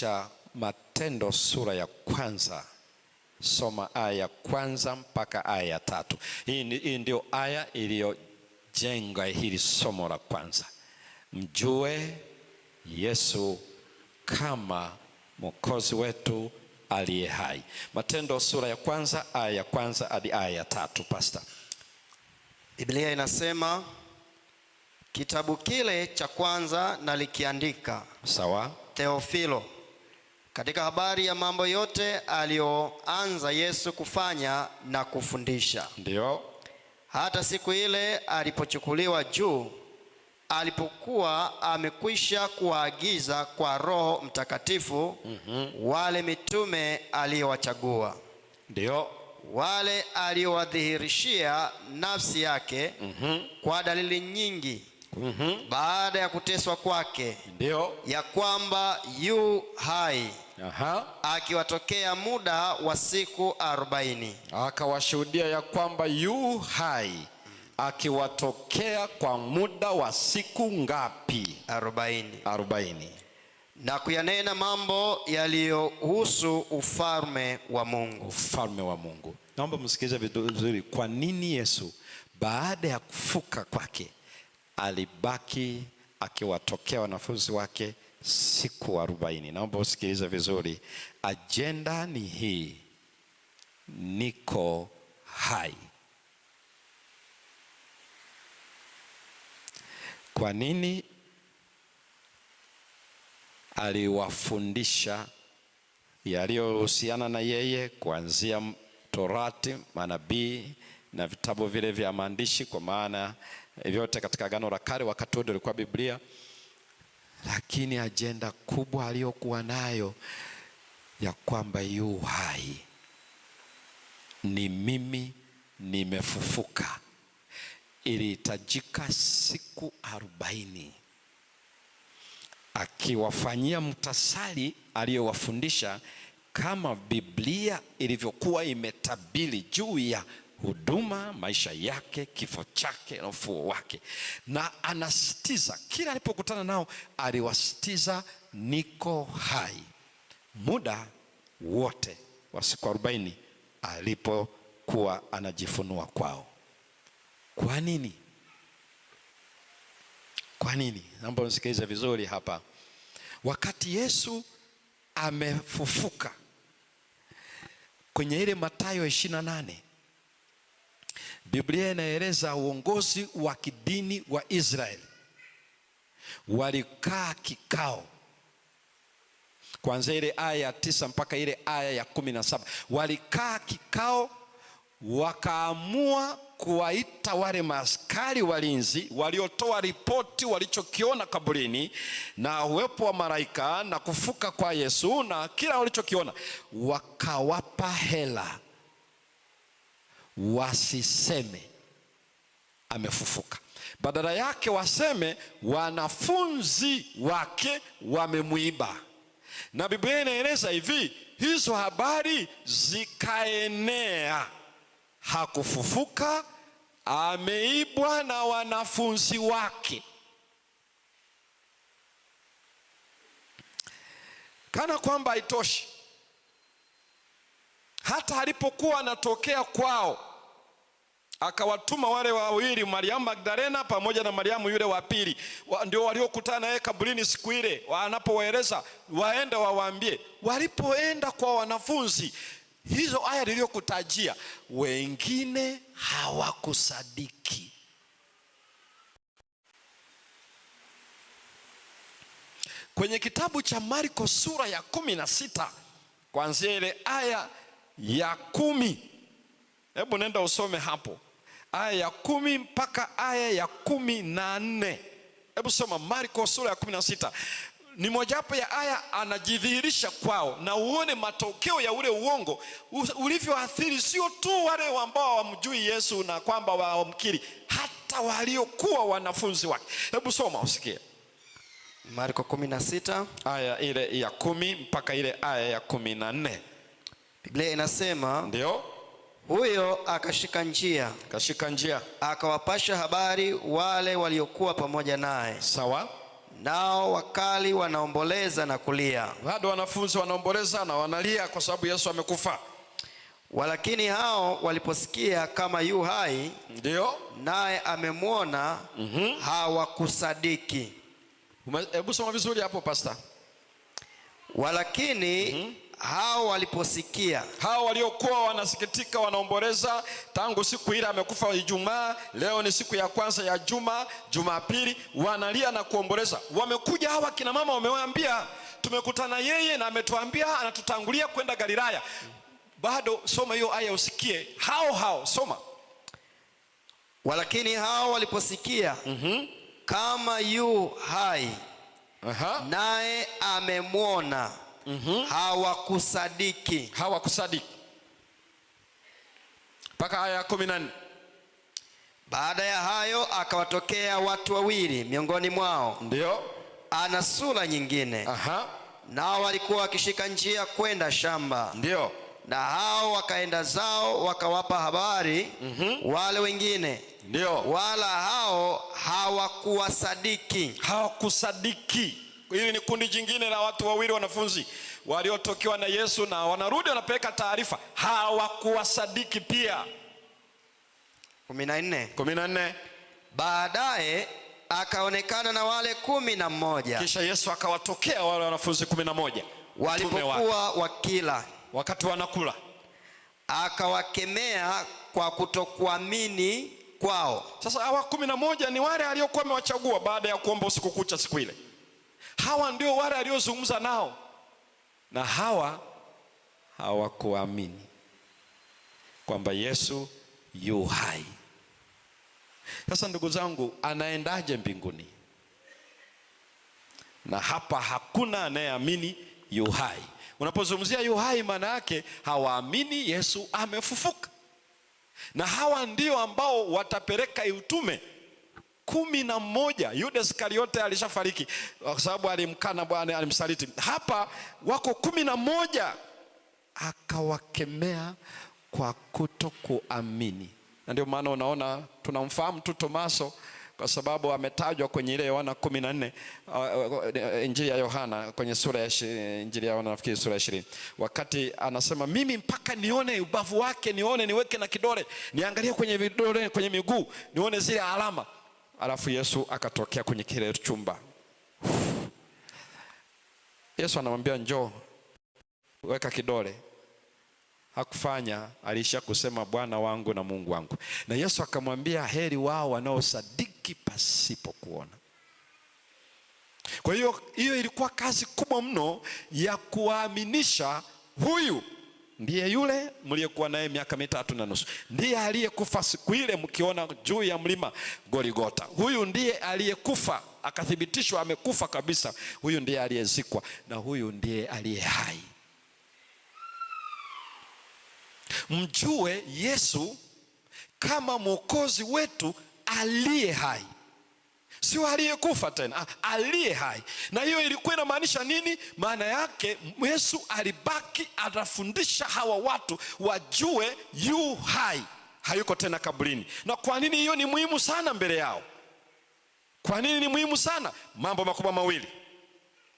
cha Matendo sura ya kwanza, soma aya ya kwanza mpaka aya ya 3. Hii ndio aya iliyojenga hili somo la kwanza. Mjue Yesu kama Mwokozi wetu aliye hai. Matendo sura ya kwanza aya ya kwanza hadi aya ya 3. Pastor. Biblia inasema, kitabu kile cha kwanza nalikiandika, sawa, Theofilo, katika habari ya mambo yote aliyoanza Yesu kufanya na kufundisha, ndio hata siku ile alipochukuliwa juu, alipokuwa amekwisha kuwaagiza kwa Roho Mtakatifu wale mitume aliyowachagua, ndio wale aliowadhihirishia nafsi yake kwa dalili nyingi baada ya kuteswa kwake, ndio ya kwamba yu hai. Akiwatokea muda wa siku 40. Akawashuhudia ya kwamba yu hai, akiwatokea kwa muda wa siku ngapi? 40. Na kuyanena mambo yaliyohusu ufalme wa Mungu. Ufalme wa Mungu. Naomba msikilize vizuri. Kwa nini Yesu baada ya kufuka kwake alibaki akiwatokea wanafunzi wake siku 40? Naomba usikilize vizuri. Agenda ni hii: niko hai. Kwa nini aliwafundisha yaliyohusiana na yeye, kuanzia Torati, manabii na vitabu vile vya maandishi, kwa maana vyote katika Agano la Kale wakati wote ilikuwa Biblia. Lakini ajenda kubwa aliyokuwa nayo ya kwamba yu hai, ni mimi nimefufuka, ilihitajika siku 40 akiwafanyia mtasali aliyowafundisha, kama Biblia ilivyokuwa imetabiri juu ya huduma, maisha yake, kifo chake na ufufuo wake. Na anasitiza, kila alipokutana nao aliwasitiza niko hai, muda wote wa siku 40 alipokuwa anajifunua kwao. Kwa nini? Kwa nini? Naomba usikilize vizuri hapa. Wakati Yesu amefufuka, kwenye ile Mathayo 28, Biblia inaeleza uongozi wa kidini wa Israeli walikaa kikao, kuanzia ile aya ya 9 mpaka ile aya ya 17. Walikaa kikao, wakaamua kuwaita wale maaskari walinzi waliotoa ripoti walichokiona kaburini na uwepo wa malaika na kufuka kwa Yesu na kila walichokiona. Wakawapa hela wasiseme amefufuka, badala yake waseme wanafunzi wake wamemuiba. Na Biblia inaeleza hivi, hizo habari zikaenea, hakufufuka, ameibwa na wanafunzi wake. Kana kwamba haitoshi, hata alipokuwa anatokea kwao akawatuma wale wawili, Mariamu Magdalena pamoja na Mariamu yule wa pili, ndio waliokutana naye kaburini siku ile. Wanapowaeleza waende wawaambie, walipoenda kwa wanafunzi, hizo aya niliyokutajia, wengine hawakusadiki. Kwenye kitabu cha Marko sura ya 16 kuanzia ile aya ya 10, hebu nenda usome hapo aya ya 10 mpaka aya ya 14. Hebu soma Marko sura ya 16. Ni mojawapo ya aya anajidhihirisha kwao, na uone matokeo ya ule uongo ulivyoathiri sio tu wale ambao hawamjui Yesu na kwamba wamkiri, hata waliokuwa wanafunzi wake. Hebu soma usikie. Marko 16 aya ile ya 10 mpaka ile aya ya 14. Biblia inasema, ndio huyo akashika njia, akawapasha habari wale waliokuwa pamoja naye. Sawa. nao wakali wanaomboleza na kulia. Bado wanafunzi wanaomboleza na wanalia kwa sababu Yesu amekufa. Walakini hao waliposikia kama yu hai, ndio naye amemwona, hawakusadiki. Hebu soma vizuri hapo pastor. Walakini hao waliposikia, hao waliokuwa wanasikitika wanaomboleza tangu siku ile amekufa Ijumaa, leo ni siku ya kwanza ya juma, Jumapili, wanalia na kuomboleza. Wamekuja hawa kina mama, wamewaambia tumekutana yeye na ametuambia anatutangulia kwenda Galilaya. Bado soma hiyo aya usikie. Hao soma. Walakini hao waliposikia kama yu hai, naye amemwona, hawakusadiki. Mpaka aya 14. Baada ya hayo akawatokea watu wawili miongoni mwao, ndio ana sura nyingine. Nao walikuwa wakishika njia kwenda shamba. Ndio. Na hao wakaenda zao wakawapa habari wale wengine. Ndio. Wala hao hawakuwasadiki. Hili ni kundi jingine la watu wawili wanafunzi waliotokewa na Yesu, na wanarudi wanapeleka taarifa, hawakuwasadiki pia. 14. Baadaye akaonekana na wale 11. Kisha Yesu akawatokea wale wanafunzi 11 walipokuwa wakila. Wakati wanakula akawakemea kwa kutokuamini kwao. Sasa hawa 11 ni wale aliokuwa amewachagua baada ya kuomba usiku kucha siku ile. Hawa ndio wale aliozungumza nao, na hawa hawakuamini kwamba Yesu yu hai. Sasa ndugu zangu, anaendaje mbinguni? Na hapa hakuna anayeamini yu hai. Unapozungumzia yu hai, maana yake hawaamini Yesu amefufuka. Na hawa ndio ambao watapeleka utume 11. Yuda Iskariote alishafariki kwa sababu alimkana Bwana, alimsaliti. Hapa wako 11, akawakemea kwa kutokuamini. Na ndio maana unaona tunamfahamu tu Tomaso kwa sababu ametajwa kwenye ile Yohana 14, Injili ya Yohana kwenye sura ya Injili ya Yohana nafikiri sura ya 20. Wakati anasema mimi mpaka nione ubavu wake, niweke na kidole, niangalie kwenye vidole, kwenye miguu, nione zile alama. Alafu Yesu akatokea kwenye kile chumba. Yesu anamwambia njoo, weka kidole. Hakufanya, alisha kusema Bwana wangu na Mungu wangu. Na Yesu akamwambia heri wao wanaosadiki pasipo kuona. Kwa hiyo ilikuwa kazi kubwa mno ya kuaminisha huyu ndiye yule mliyekuwa naye miaka 3.5. Ndiye aliyekufa siku ile mkiona juu ya mlima Golgotha. Huyu ndiye aliyekufa, akathibitishwa amekufa kabisa. Huyu ndiye aliyezikwa, na huyu ndiye aliye hai. Mjue Yesu kama mwokozi wetu aliye hai, sio aliyekufa tena, aliye hai. Na hiyo ilikuwa inamaanisha nini? Maana yake Yesu alibaki atafundisha hawa watu wajue yu hai, hayuko tena kaburini. Na kwa nini hiyo ni muhimu sana mbele yao? Kwa nini ni muhimu sana? Mambo makubwa mawili.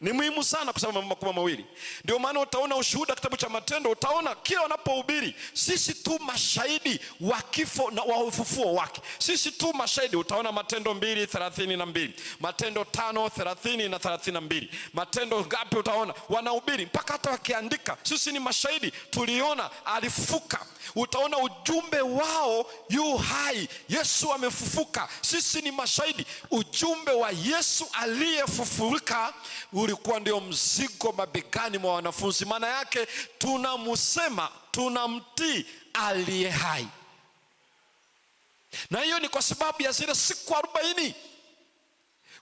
Ni muhimu sana kwa sababu mambo makubwa mawili. Ndio maana utaona ushuhuda kitabu cha Matendo, utaona kila wanapohubiri sisi tu mashahidi wa kifo na wa ufufuo wake. Sisi tu mashahidi. Utaona Matendo 2:32, Matendo 5:30 na 32. Matendo ngapi utaona wanahubiri mpaka hata wakiandika sisi ni mashahidi, tuliona alifufuka. Utaona ujumbe wao yu hai, Yesu amefufuka, sisi ni mashahidi. Ujumbe wa Yesu aliyefufuka ulikuwa ndio mzigo mabegani mwa wanafunzi. Maana yake tunamsema, tunamtii aliye hai. Na hiyo ni kwa sababu ya zile siku 40.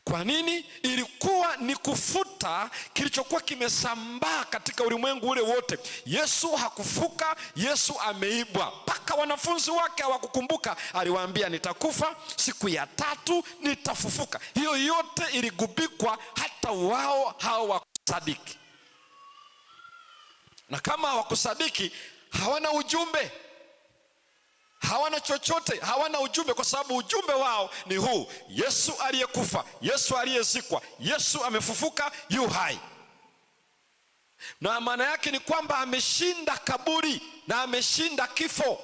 Kwa nini? Ilikuwa ni kufuta kilichokuwa kimesambaa katika ulimwengu ule wote. Yesu hakufuka, Yesu ameibwa. Mpaka wanafunzi wake hawakukumbuka, aliwaambia nitakufa, siku ya 3 nitafufuka. Hiyo yote iligubikwa, hata wao hawakusadiki. Na kama hawakusadiki, hawana ujumbe. hawana chochote, hawana ujumbe, kwa sababu ujumbe wao ni huu: Yesu aliyekufa, Yesu aliyezikwa, Yesu amefufuka, yu hai. Na maana yake ni kwamba ameshinda kaburi na ameshinda kifo.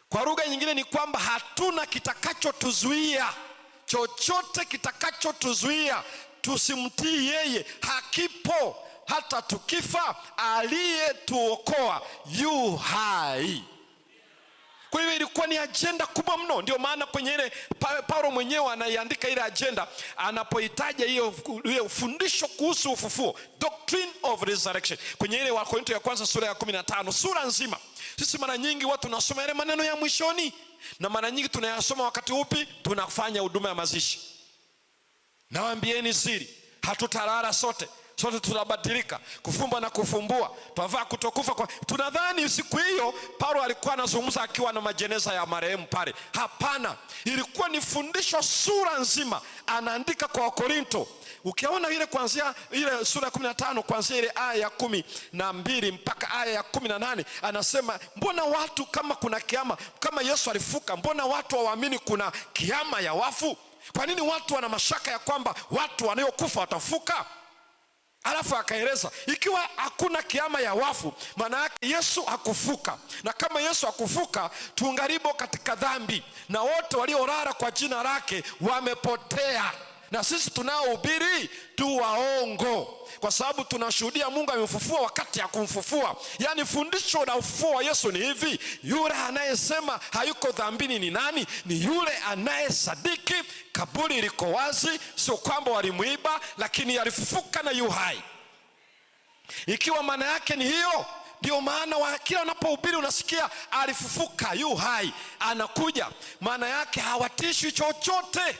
Kwa lugha nyingine ni kwamba hatuna kitakachotuzuia, chochote kitakachotuzuia tusimtii yeye hakipo. Hata tukifa, aliyetuokoa yu hai. Kwa hiyo ilikuwa ni ajenda kubwa mno. Ndio maana kwenye ile Paulo mwenyewe anaiandika ile ajenda anapohitaja hiyo fundisho kuhusu ufufuo, doctrine of resurrection, kwenye ile Wakorintho ya kwanza sura ya 15, sura nzima. Sisi mara nyingi watu tunasoma yale maneno ya mwishoni, na mara nyingi tunayasoma wakati upi? Tunafanya huduma ya mazishi. Nawaambieni siri, hatutalala sote tunabadilika, kufumba na kufumbua, twavaa kutokufa kwa. Tunadhani siku hiyo Paulo alikuwa anazungumza akiwa na majeneza ya marehemu pale. Hapana, ilikuwa ni fundisho sura nzima anaandika kwa Wakorintho. Ukiona ile kuanzia ile sura ya 15 kuanzia ile aya ya 12 mpaka aya ya 18, anasema mbona watu kama kuna kiama, kama Yesu alifuka, mbona watu hawaamini kuna kiama ya wafu? Kwa nini watu wana mashaka ya kwamba watu wanaokufa watafuka? Alafu akaeleza ikiwa hakuna kiama ya wafu, maana yake Yesu hakufuka, na kama Yesu hakufuka tungaribo katika dhambi, na wote waliolala kwa jina lake wamepotea. Na sisi tunaohubiri tu waongo, kwa sababu tunashuhudia Mungu amemfufua wakati hakumfufua. Yaani fundisho la ufufuo wa Yesu ni hivi: yule anayesema hayuko dhambini ni nani? Ni yule anayesadiki kaburi liko wazi, sio kwamba walimuiba, lakini alifufuka na yu hai. Ikiwa maana yake ni hiyo, ndio maana kila unapohubiri unasikia alifufuka, yu hai, anakuja. Maana yake hawatishwi chochote.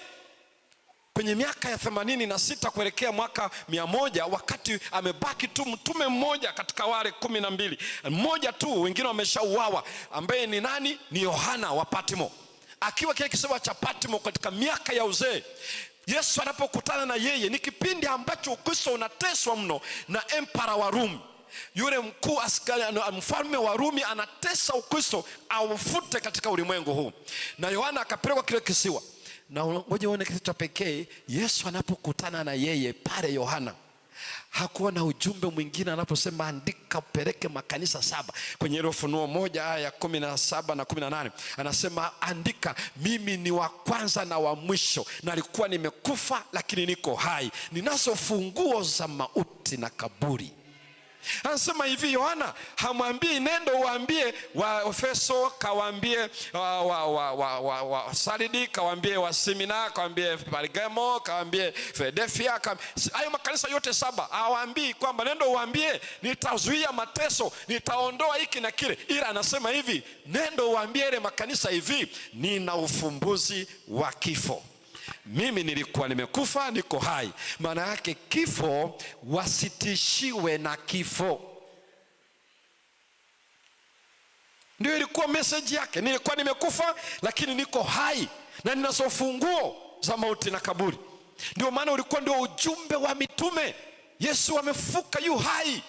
Kwenye miaka ya 86 kuelekea mwaka 100, wakati amebaki tu mtume mmoja katika wale 12, mmoja tu, wengine wameshauawa, ambaye ni nani? Ni Yohana wa Patmo. Akiwa kile kisiwa cha Patmo katika miaka ya uzee, Yesu anapokutana na yeye, ni kipindi ambacho Ukristo unateswa mno na empara wa Rumi. Yule mkuu askari, mfalme wa Rumi, anatesa Ukristo aufute katika ulimwengu huu. Na Yohana akapelekwa kile kisiwa. Na ngoja uone kitu cha pekee, Yesu anapokutana na yeye pale, Yohana hakuwa na ujumbe mwingine. Anaposema andika upeleke makanisa 7, kwenye ile Ufunuo 1 aya ya 17 na 18, anasema andika, mimi ni wa kwanza na wa mwisho, na nilikuwa nimekufa lakini niko hai, ninazo funguo za mauti na kaburi. Anasema hivi Yohana, hamwambii nendo uambie wa Efeso, kawaambie wa Sardi, kawaambie wa Simina, kawaambie Pergamo, kawaambie Philadelphia, hayo makanisa yote 7. Hawaambii kwamba nendo uambie nitazuia mateso, nitaondoa hiki na kile. Ila anasema hivi, nendo uambie ile makanisa hivi, nina ufumbuzi wa kifo. Mimi nilikuwa nimekufa, niko hai. Maana yake kifo, wasitishiwe na kifo. Ndio ilikuwa message yake. Nilikuwa nimekufa lakini niko hai, na ninazo funguo za mauti na kaburi. Ndio maana ulikuwa ndio ujumbe wa mitume: Yesu amefufuka, yu hai.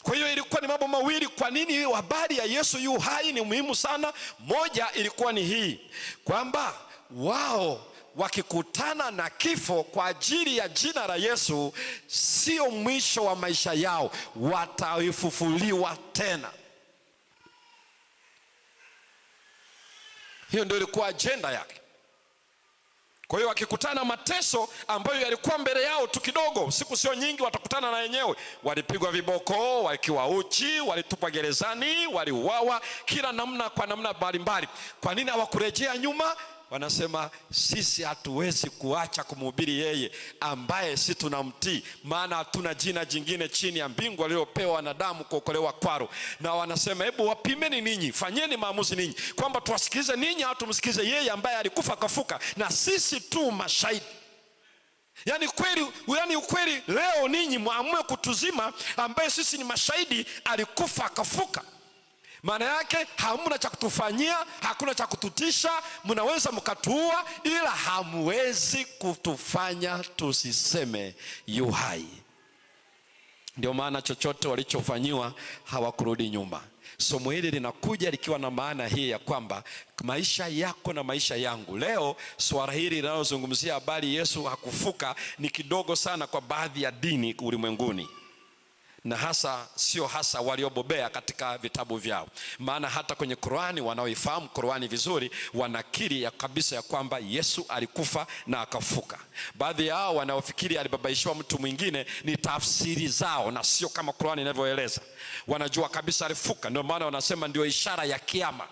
Kwa hiyo ilikuwa ni mambo mawili. Kwa nini habari ya Yesu yu hai ni muhimu sana? Moja ilikuwa ni hii, kwamba wao wakikutana na kifo kwa ajili ya jina la Yesu, sio mwisho wa maisha yao, watafufuliwa tena. Hiyo ndio ilikuwa ajenda yake. Kwa hiyo wakikutana mateso ambayo yalikuwa mbele yao tu kidogo, siku sio nyingi, watakutana na yenyewe. Walipigwa viboko, wakiwa uchi, walitupwa gerezani, waliuawa kila namna, kwa namna mbalimbali. Kwa nini hawakurejea nyuma? Wanasema sisi hatuwezi kuacha kumhubiri yeye ambaye si tunamtii, maana hatuna jina jingine chini ya mbingu aliyopewa wanadamu kuokolewa kwalo. Na wanasema hebu wapimeni ninyi, fanyeni maamuzi ninyi, kwamba tuwasikilize ninyi au tumsikilize yeye ambaye alikufa akafuka na sisi tu mashahidi. Yani ukweli leo ninyi muamue kutuzima ambaye sisi ni mashahidi, alikufa akafuka. Maana yake hamuna cha kutufanyia, hakuna cha kututisha. Mnaweza mkatuua, ila hamwezi kutufanya tusiseme yu hai. Ndio maana chochote walichofanyiwa hawakurudi nyuma. Somo hili linakuja likiwa na maana hii ya kwamba maisha yako na maisha yangu leo, swala hili linalozungumzia habari Yesu hakufuka ni kidogo sana kwa baadhi ya dini ulimwenguni, na hasa sio hasa waliobobea katika vitabu vyao. Maana hata kwenye Qur'ani, wanaoifahamu Qur'ani vizuri, wanakiri ya kabisa ya kwamba Yesu alikufa na akafuka. Baadhi yao wanaofikiri alibabaishiwa mtu mwingine ni tafsiri zao na sio kama Qur'ani inavyoeleza. Wanajua kabisa alifuka, ndio maana wanasema ndio ishara ya kiyama.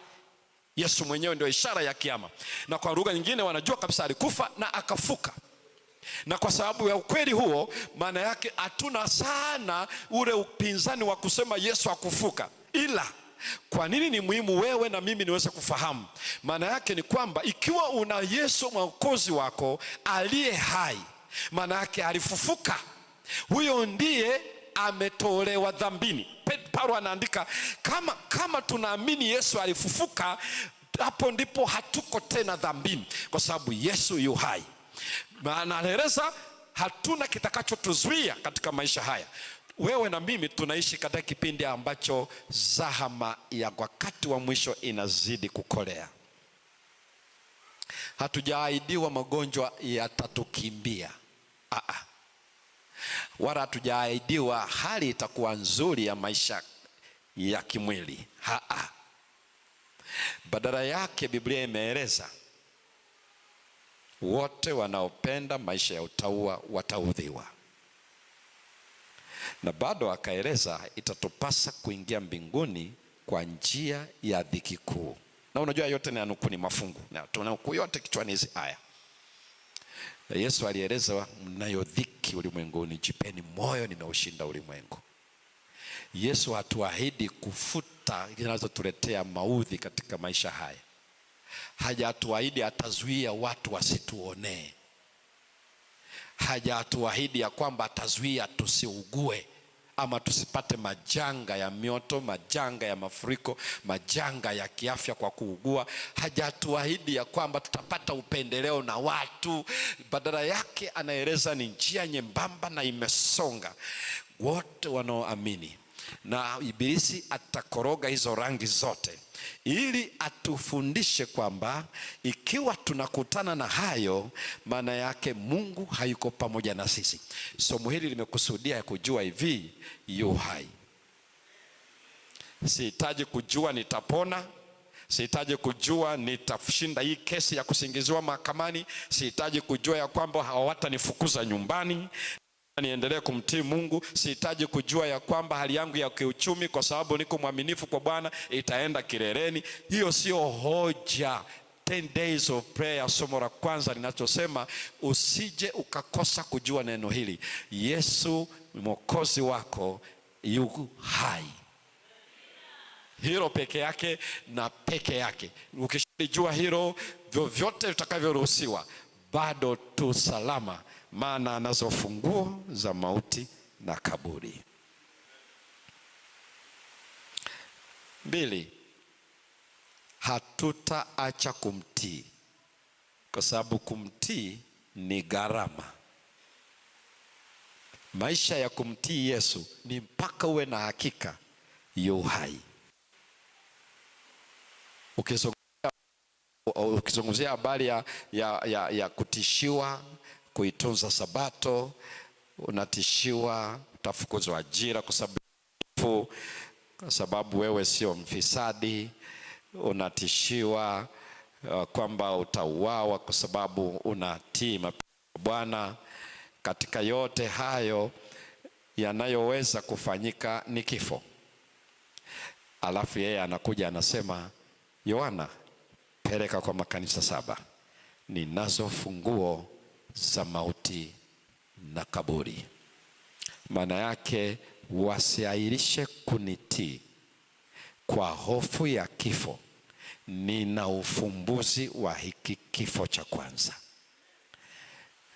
Yesu mwenyewe ndio ishara ya kiyama. Na kwa lugha nyingine wanajua kabisa alikufa na akafuka. Na kwa sababu ya ukweli huo, maana yake hatuna sana ule upinzani wa kusema Yesu hakufuka. Ila kwa nini ni muhimu wewe na mimi niweze kufahamu? Maana yake ni kwamba ikiwa una Yesu mwokozi wako aliye hai, maana yake alifufuka. Huyo ndiye ametolewa dhambini. Paulo anaandika kama tunaamini Yesu alifufuka, hapo ndipo hatuko tena dhambini, kwa sababu Yesu yu hai. Maana anaeleza hatuna kitakachotuzuia katika maisha haya. Wewe na mimi tunaishi katika kipindi ambacho zahama ya wakati wa mwisho inazidi kukolea. Hatujaahidiwa magonjwa yatatukimbia, wala hatujaahidiwa hali itakuwa nzuri ya maisha ya kimwili. Badala yake Biblia imeeleza wote wanaopenda maisha ya utauwa wataudhiwa. Na bado akaeleza itatupasa kuingia mbinguni kwa njia ya dhiki kuu. Na unajua yote ni anukuu, ni mafungu, na tunanukuu yote kichwani hizi aya. Yesu alieleza, mnayo dhiki ulimwenguni, jipeni moyo, nimeushinda ulimwengu. Yesu hatuahidi kufuta zinazotuletea maudhi katika maisha haya. Hajatuahidi atazuia watu wasituonee. Hajatuahidi ya kwamba atazuia tusiugue ama tusipate majanga ya mioto, majanga ya mafuriko, majanga ya kiafya kwa kuugua. Hajatuahidi ya kwamba tutapata upendeleo na watu. Badala yake anaeleza ni njia nyembamba na imesonga wote wanaoamini. Na Ibilisi atakoroga hizo rangi zote ili atufundishe kwamba ikiwa tunakutana na hayo, maana yake Mungu hayuko pamoja na sisi. Somo hili limekusudia ya kujua hivi, yu hai. Sihitaji kujua nitapona, sihitaji kujua nitashinda hii kesi ya kusingiziwa mahakamani, sihitaji kujua ya kwamba hawatanifukuza nyumbani, niendelee kumtii Mungu. Sihitaji kujua ya kwamba hali yangu ya kiuchumi, kwa sababu niko mwaminifu kwa Bwana, itaenda kileleni. Hiyo sio hoja. 10 days of prayer, somo la kwanza linachosema usije ukakosa kujua neno hili: Yesu mwokozi wako yu hai. Hilo peke yake na peke yake. Ukishajua hilo, vyovyote vitakavyoruhusiwa bado tu salama, maana anazo funguo za mauti na kaburi. 2, hatutaacha kumtii, kwa sababu kumtii ni gharama. Maisha ya kumtii Yesu ni mpaka uwe na hakika yu hai. Ukizungumzia habari ya kutishiwa kuitunza Sabato, unatishiwa utafukuzwa ajira kwa sababu wewe sio mfisadi, unatishiwa kwamba utauawa kwa sababu unatii mapenzi ya Bwana. Katika yote hayo yanayoweza kufanyika ni kifo. Alafu yeye anakuja anasema, Yohana, peleka kwa makanisa 7, ninazo funguo za mauti na kaburi. Maana yake wasiahirishe kunitii kwa hofu ya kifo. Nina ufumbuzi wa hiki kifo cha kwanza.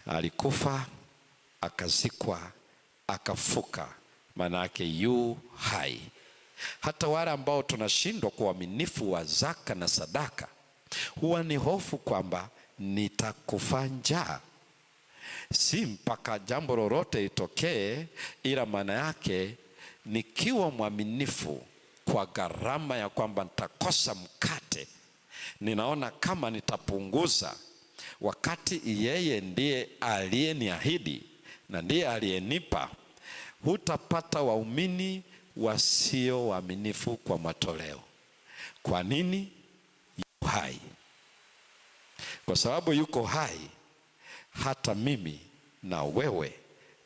Alikufa, akazikwa, akafuka, maana yake yu hai. Hata wale ambao tunashindwa kwa uaminifu wa zaka na sadaka, huwa ni hofu kwamba nitakufa njaa. si mpaka jambo lolote itokee, ila maana yake nikiwa mwaminifu kwa gharama ya kwamba nitakosa mkate, ninaona kama nitapunguza, wakati yeye ndiye aliyeniahidi na ndiye aliyenipa. Hutapata waumini wasio waaminifu kwa matoleo. Kwa nini? Yuko hai. Kwa sababu yuko hai, hata mimi na wewe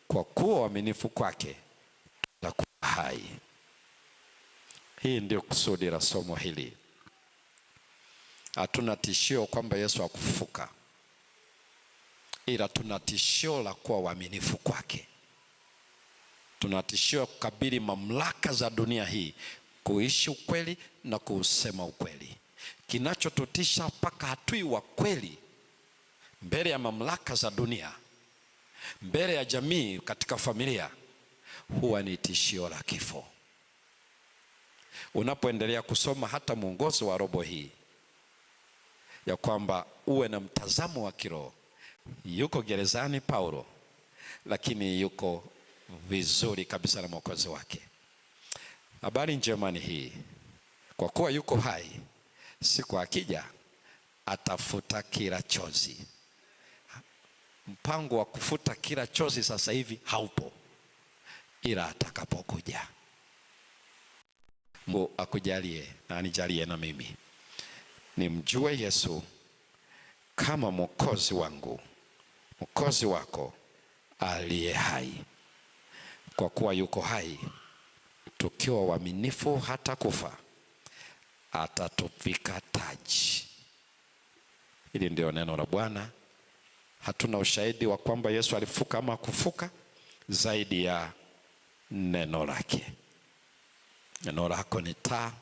kwa kuwa waaminifu kwake tutakuwa hai. Hii ndio kusudi la somo hili. Hatuna tishio kwamba Yesu hakufufuka, ila tuna tishio la kuwa waaminifu kwake. Tuna tishio kukabili mamlaka za dunia hii, kuishi ukweli na kuusema ukweli. Kinachotutisha mpaka hatui wa kweli mbele ya mamlaka za dunia, mbele ya jamii, katika familia, huwa ni tishio la kifo. Unapoendelea kusoma hata mwongozo wa robo hii, ya kwamba uwe na mtazamo wa kiroho. Yuko gerezani Paulo, lakini yuko vizuri kabisa na Mwokozi wake. Habari njema ni hii, kwa kuwa yuko hai, siku akija atafuta kila chozi. Mpango wa kufuta kila chozi sasa hivi haupo, ila atakapokuja. Mungu akujalie na anijalie na mimi nimjue Yesu kama Mwokozi wangu, Mwokozi wako aliye hai. Kwa kuwa yuko hai, tukiwa waaminifu hata kufa, atatuvika taji. Hili ndio neno la Bwana. Hatuna ushahidi wa kwamba Yesu alifuka ama kufuka zaidi ya neno lake. Neno lako ni taa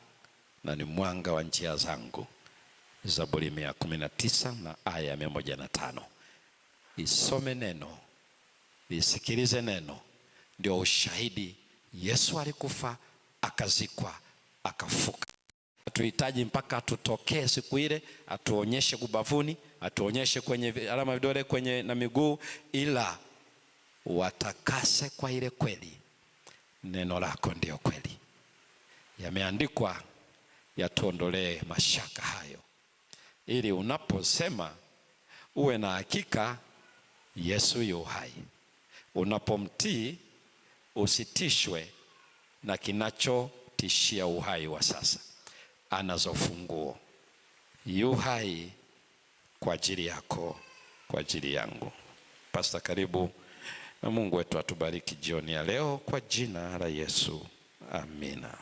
na ni mwanga wa njia zangu. Zaburi 119 na aya 105. Isome neno, isikilize neno, ndio ushahidi. Yesu alikufa, akazikwa, akafuka. Hatuhitaji mpaka atutokee siku ile, atuonyeshe kubavuni, atuonyeshe kwenye alama vidole kwenye na miguu, ila watakase kwa ile kweli. Neno lako ndio kweli. Yameandikwa yatuondolee mashaka hayo, ili unaposema uwe na hakika Yesu yu hai. Unapomtii usitishwe na kinachotishia uhai wa sasa. Anazo funguo. Yu hai kwa ajili yako, kwa ajili yangu. Pastor, karibu, na Mungu wetu atubariki jioni ya leo kwa jina la Yesu. Amina.